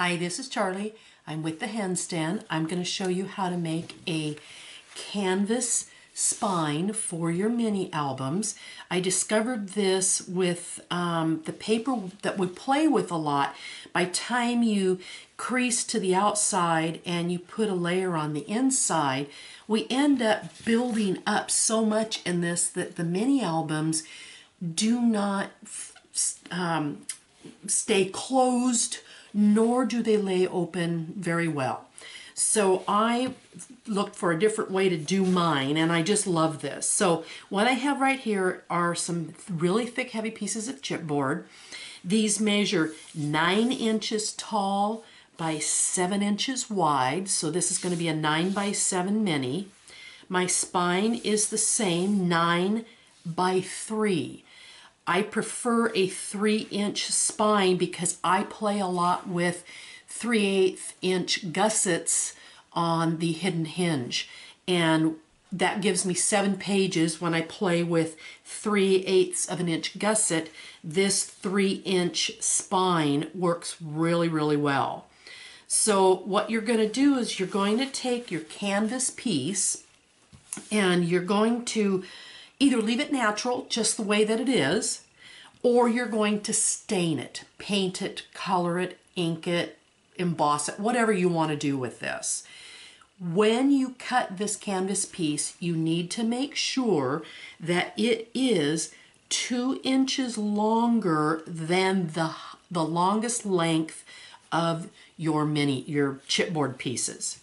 Hi, this is Charlie. I'm with the Handstand. I'm going to show you how to make a canvas spine for your mini albums. I discovered this with the paper that we play with a lot. By time you crease to the outside and you put a layer on the inside, we end up building up so much in this that the mini albums do not stay closed, nor do they lay open very well. So I looked for a different way to do mine, and I just love this. So what I have right here are some really thick, heavy pieces of chipboard. These measure 9 inches tall by 7 inches wide, so this is going to be a 9 by 7 mini. My spine is the same, 9 by 3. I prefer a 3-inch spine because I play a lot with 3/8 inch gussets on the hidden hinge, and that gives me 7 pages when I play with 3/8 of an inch gusset. This 3-inch spine works really, really well. So what you're going to do is you're going to take your canvas piece and you're going to either leave it natural, just the way that it is, or you're going to stain it, paint it, color it, ink it, emboss it, whatever you want to do with this. When you cut this canvas piece, you need to make sure that it is 2 inches longer than the longest length of your chipboard pieces.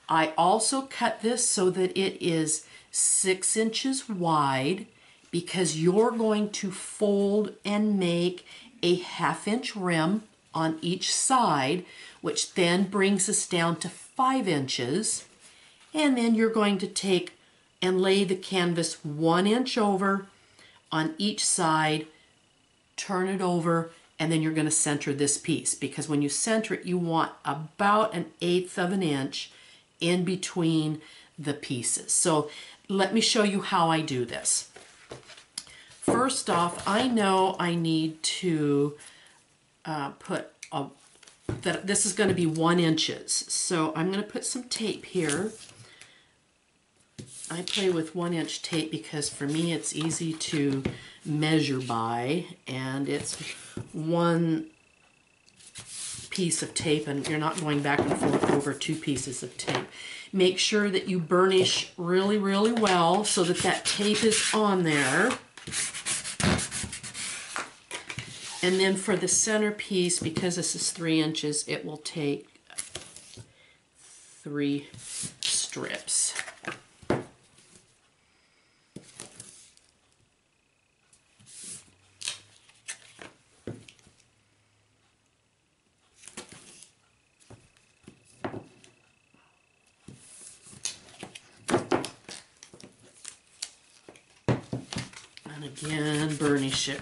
I also cut this so that it is 6 inches wide because you're going to fold and make a 1/2 inch rim on each side, which then brings us down to 5 inches. And then you're going to take and lay the canvas 1 inch over on each side, turn it over, and then you're going to center this piece, because when you center it, you want about 1/8 of an inch in between the pieces. So let me show you how I do this. First off, I know I need to that this is going to be 1 inches. So I'm going to put some tape here. I play with 1 inch tape because for me it's easy to measure by, and it's one piece of tape and you're not going back and forth over 2 pieces of tape. Make sure that you burnish really, really well so that that tape is on there. And then for the center piece, because this is 3 inches, it will take 3 strips. And again, burnish it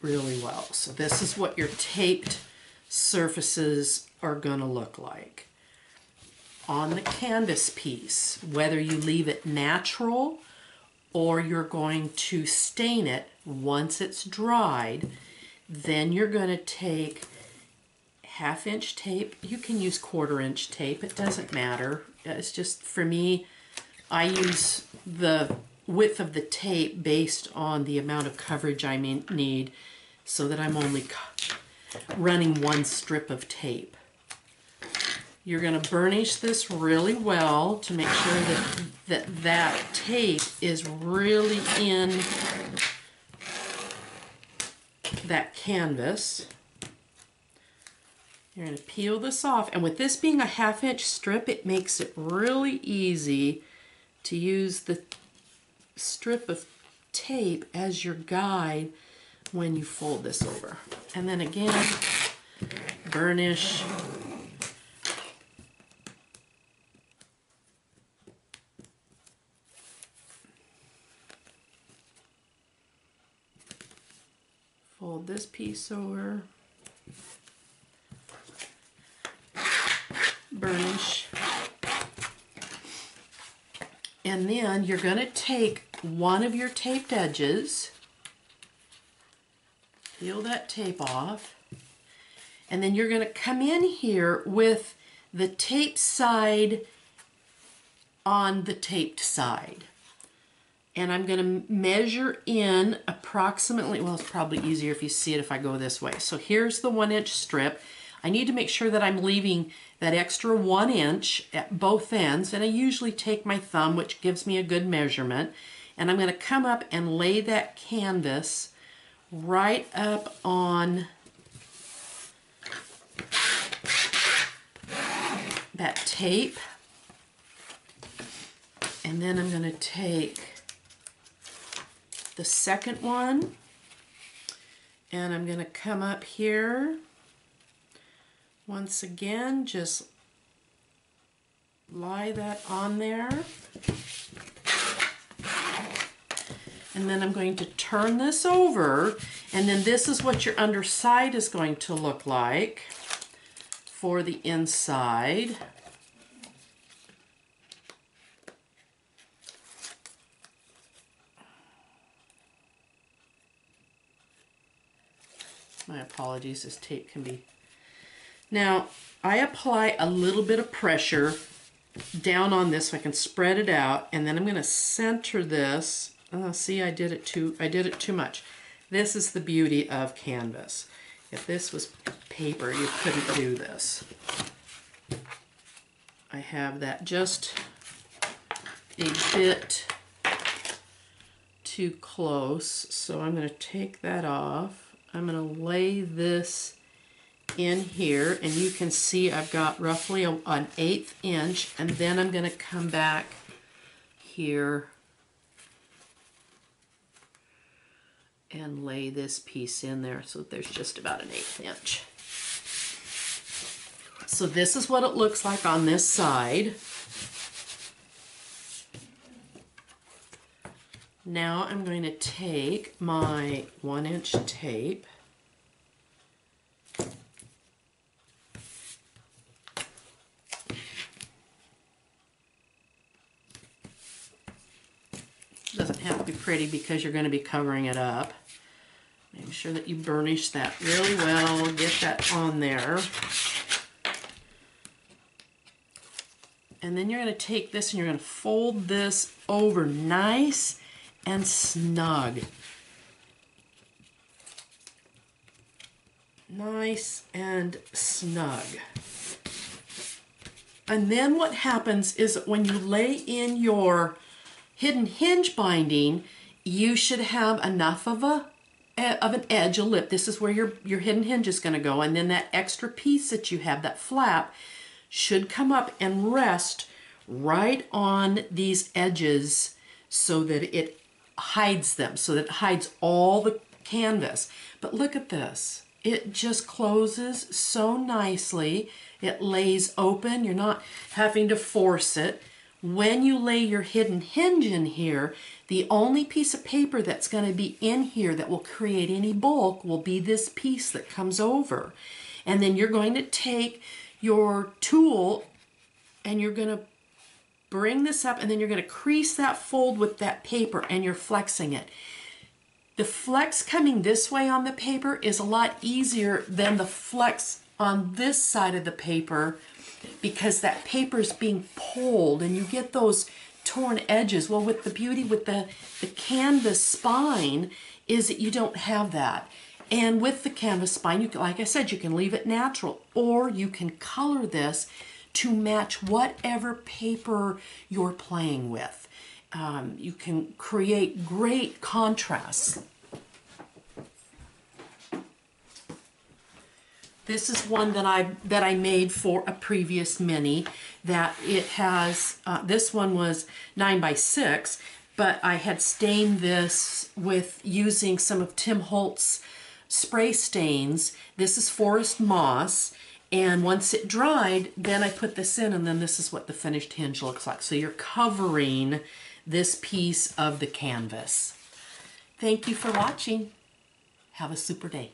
really well. So this is what your taped surfaces are going to look like. On the canvas piece, whether you leave it natural or you're going to stain it once it's dried, then you're going to take 1/2 inch tape. You can use 1/4 inch tape, it doesn't matter. It's just, for me, I use the width of the tape based on the amount of coverage I need, so that I'm only running 1 strip of tape. You're going to burnish this really well to make sure that tape is really in that canvas. You're going to peel this off, and with this being a 1/2 inch strip, it makes it really easy to use the strip of tape as your guide when you fold this over. And then again, burnish. Fold this piece over. Burnish. And then you're going to take one of your taped edges, peel that tape off, And then you're going to come in here with the tape side on the taped side. And I'm going to measure in approximately, well, it's probably easier if you see it if I go this way. So here's the 1-inch strip. I need to make sure that I'm leaving that extra 1 inch at both ends. And I usually take my thumb, which gives me a good measurement. And I'm going to come up and lay that canvas right up on that tape. And then I'm going to take the second one and I'm going to come up here once again, just lie that on there, and then I'm going to turn this over, and then this is what your underside is going to look like for the inside. My apologies, this tape can be... Now, I apply a little bit of pressure down on this so I can spread it out, and then I'm going to center this. Oh, see, I did it too much. This is the beauty of canvas. If this was paper, you couldn't do this. I have that just a bit too close, so I'm going to take that off. I'm going to lay this in here, and you can see I've got roughly an 1/8 inch, and then I'm going to come back here and lay this piece in there so there's just about an 1/8 inch. So this is what it looks like on this side. Now I'm going to take my 1-inch tape doesn't have to be pretty because you're going to be covering it up. Make sure that you burnish that really well, get that on there. And then you're going to take this and you're going to fold this over nice and snug. Nice and snug. And then what happens is that when you lay in your hidden hinge binding, you should have enough of an edge, a lip. This is where your hidden hinge is going to go. And then that extra piece that you have, that flap, should come up and rest right on these edges so that it hides them, so that it hides all the canvas. But look at this. It just closes so nicely. It lays open. You're not having to force it. When you lay your hidden hinge in here, the only piece of paper that's going to be in here that will create any bulk will be this piece that comes over. And then you're going to take your tool and you're going to bring this up, and then you're going to crease that fold with that paper, and you're flexing it. The flex coming this way on the paper is a lot easier than the flex on this side of the paper, because that paper is being pulled and you get those torn edges. Well, with the beauty with the canvas spine is that you don't have that. And with the canvas spine, you can, like I said, you can leave it natural, or you can color this to match whatever paper you're playing with. You can create great contrasts. This is one that I made for a previous mini. That it has. This one was 9x6, but I had stained this with using some of Tim Holtz spray stains. This is forest moss. And once it dried, then I put this in, and then this is what the finished hinge looks like. So you're covering this piece of the canvas. Thank you for watching. Have a super day.